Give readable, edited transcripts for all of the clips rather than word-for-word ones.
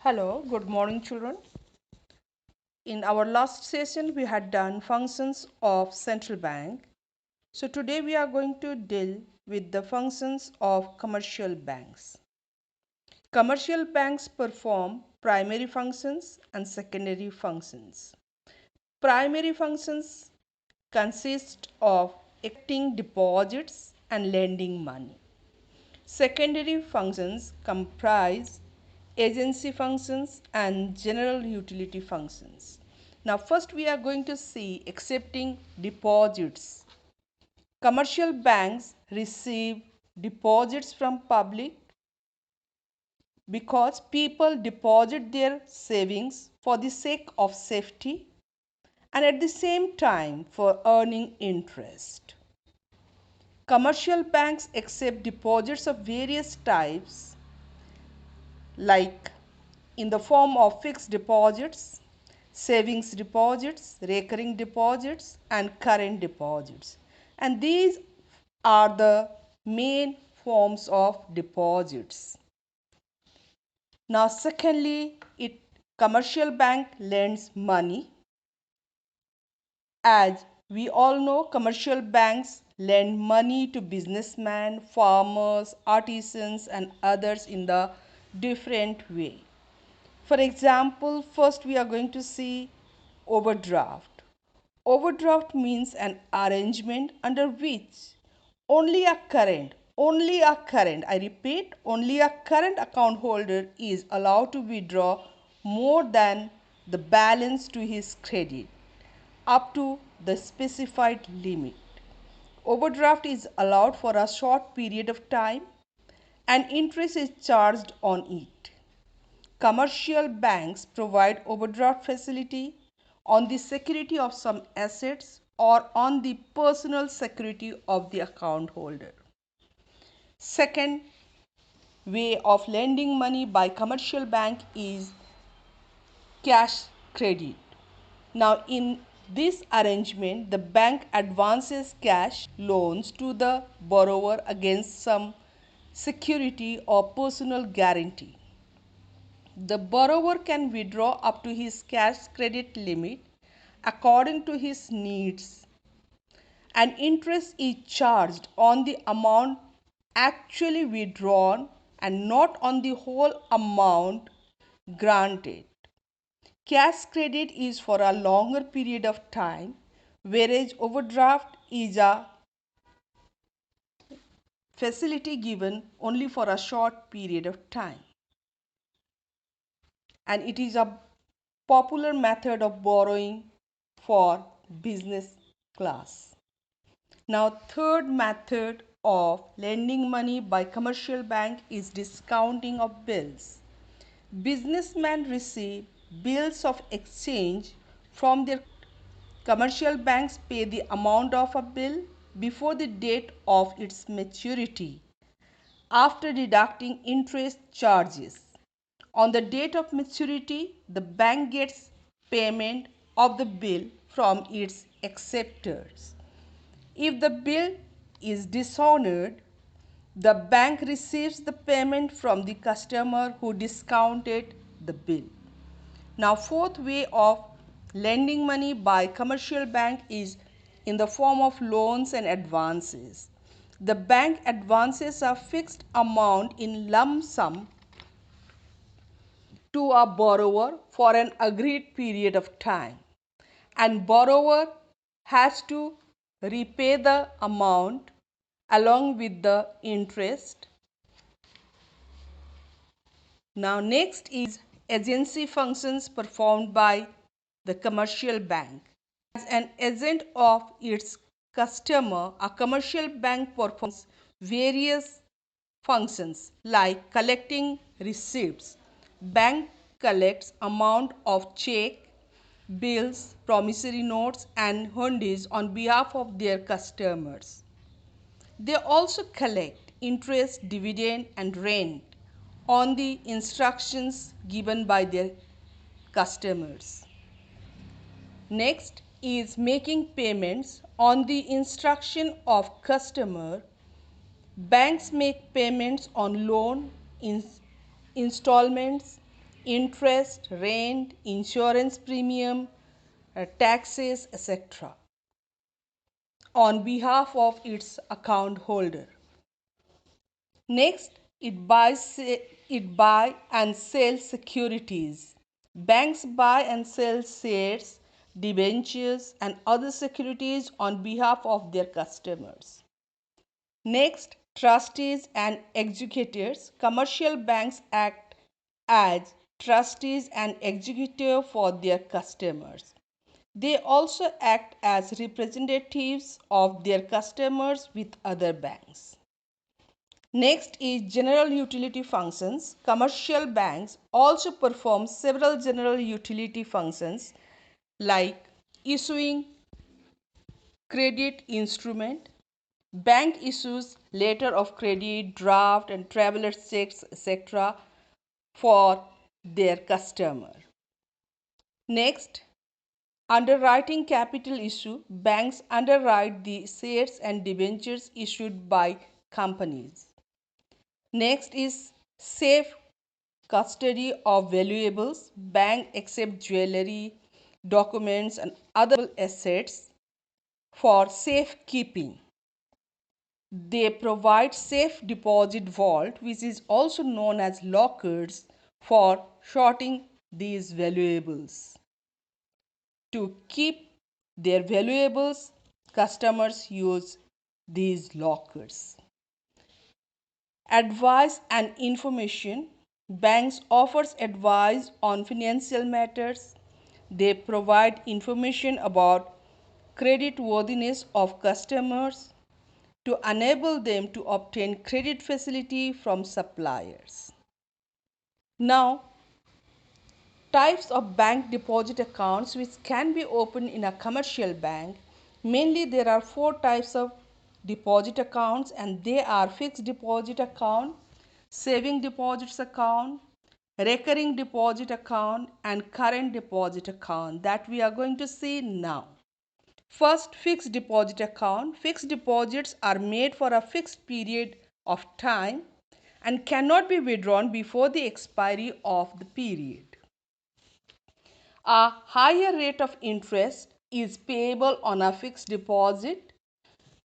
Hello, good morning, children. In our last session, we had done functions of central bank. So today we are going to deal with the functions of commercial banks. Commercial banks perform primary functions and secondary functions. Primary functions consist of accepting deposits and lending money. Secondary functions comprise agency functions and general utility functions. Now first we are going to see accepting deposits. Commercial banks receive deposits from public because people deposit their savings for the sake of safety and at the same time for earning interest. Commercial banks accept deposits of various types like in the form of fixed deposits, savings deposits, recurring deposits and current deposits. And these are the main forms of deposits. Now secondly, commercial bank lends money. As we all know, commercial banks lend money to businessmen, farmers, artisans and others in the different way. For example, first we are going to see overdraft. Overdraft means an arrangement under which I repeat, only a current account holder is allowed to withdraw more than the balance to his credit up to the specified limit. Overdraft is allowed for a short period of time and interest is charged on it. Commercial banks provide overdraft facility on the security of some assets or on the personal security of the account holder. Second way of lending money by commercial bank is cash credit. Now in this arrangement, the bank advances cash loans to the borrower against some security or personal guarantee. The borrower can withdraw up to his cash credit limit according to his needs, and interest is charged on the amount actually withdrawn and not on the whole amount granted. Cash credit is for a longer period of time, whereas overdraft is a facility given only for a short period of time. And it is a popular method of borrowing for business class. Now, third method of lending money by commercial bank is discounting of bills. Businessmen receive bills of exchange from their commercial banks pay the amount of a bill before the date of its maturity after deducting interest charges. On the date of maturity, the bank gets payment of the bill from its acceptors. If the bill is dishonored, the bank receives the payment from the customer who discounted the bill. Now, fourth way of lending money by commercial bank is in the form of loans and advances. The bank advances a fixed amount in lump sum to a borrower for an agreed period of time, and borrower has to repay the amount along with the interest. Now next is agency functions performed by the commercial bank. As an agent of its customer, a commercial bank performs various functions like collecting receipts. Bank collects amount of check, bills, promissory notes and hundis on behalf of their customers. They also collect interest, dividend and rent on the instructions given by their customers. Next is making payments on the instruction of customer. Banks make payments on loan installments, interest, rent, insurance premium, taxes, etc. on behalf of its account holder. Next, it buy and sell securities. Banks buy and sell shares, debentures, and other securities on behalf of their customers. Next, trustees and executors. Commercial banks act as trustees and executors for their customers. They also act as representatives of their customers with other banks. Next is general utility functions. Commercial banks also perform several general utility functions like issuing credit instrument. Bank issues letter of credit, draft and traveler checks, etc. for their customer. Next, underwriting capital issue. Banks underwrite the shares and debentures issued by companies. Next is safe custody of valuables. Bank accept jewelry, documents and other assets for safekeeping. They provide safe deposit vault, which is also known as lockers, for sorting these valuables. To keep their valuables, customers use these lockers. Advice and information. Banks offers advice on financial matters. They provide information about creditworthiness of customers to enable them to obtain credit facility from suppliers. Now, types of bank deposit accounts which can be opened in a commercial bank. Mainly there are four types of deposit accounts, and they are fixed deposit account, saving deposits account, recurring deposit account and current deposit account that we are going to see now. First, fixed deposit account. Fixed deposits are made for a fixed period of time and cannot be withdrawn before the expiry of the period. A higher rate of interest is payable on a fixed deposit,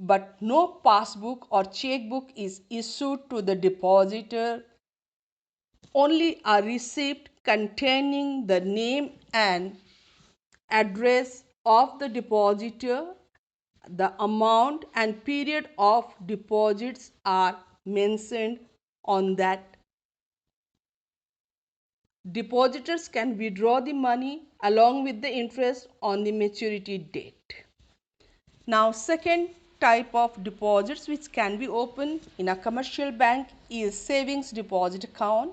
but no passbook or checkbook is issued to the depositor. Only a receipt containing the name and address of the depositor, the amount and period of deposits are mentioned on that. Depositors can withdraw the money along with the interest on the maturity date. Now, second type of deposits which can be opened in a commercial bank is savings deposit account.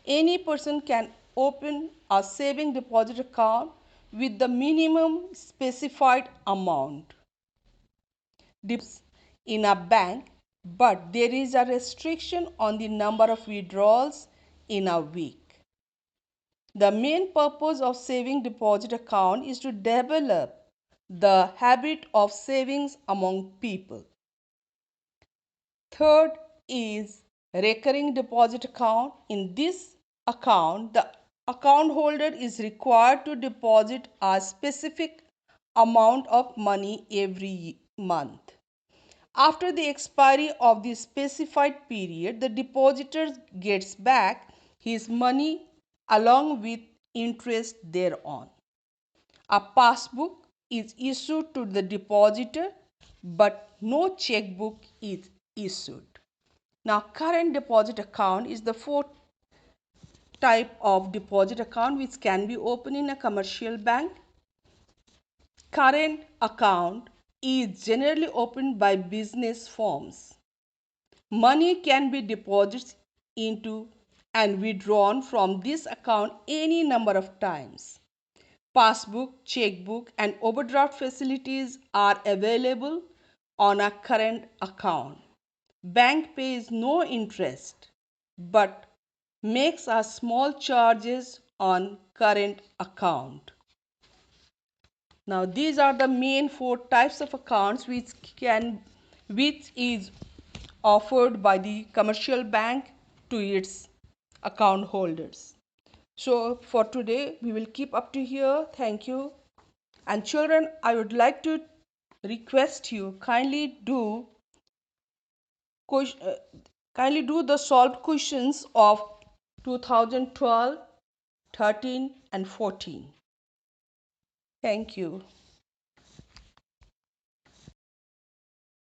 Any person can open a saving deposit account with the minimum specified amount in a bank, but there is a restriction on the number of withdrawals in a week. The main purpose of saving deposit account is to develop the habit of savings among people. Third is recurring deposit account. In this account, the account holder is required to deposit a specific amount of money every month. After the expiry of the specified period, the depositor gets back his money along with interest thereon. A passbook is issued to the depositor, but no checkbook is issued. Now, current deposit account is the fourth type of deposit account which can be opened in a commercial bank. Current account is generally opened by business firms. Money can be deposited into and withdrawn from this account any number of times. Passbook, checkbook and overdraft facilities are available on a current account. Bank pays no interest but makes a small charges on current account. Now, these are the main four types of accounts which is offered by the commercial bank to its account holders. So for today, we will keep up to here. Thank you. And children, I would like to request you ques- uh, kindly do the solved questions of 2012, 13 and 14. Thank you.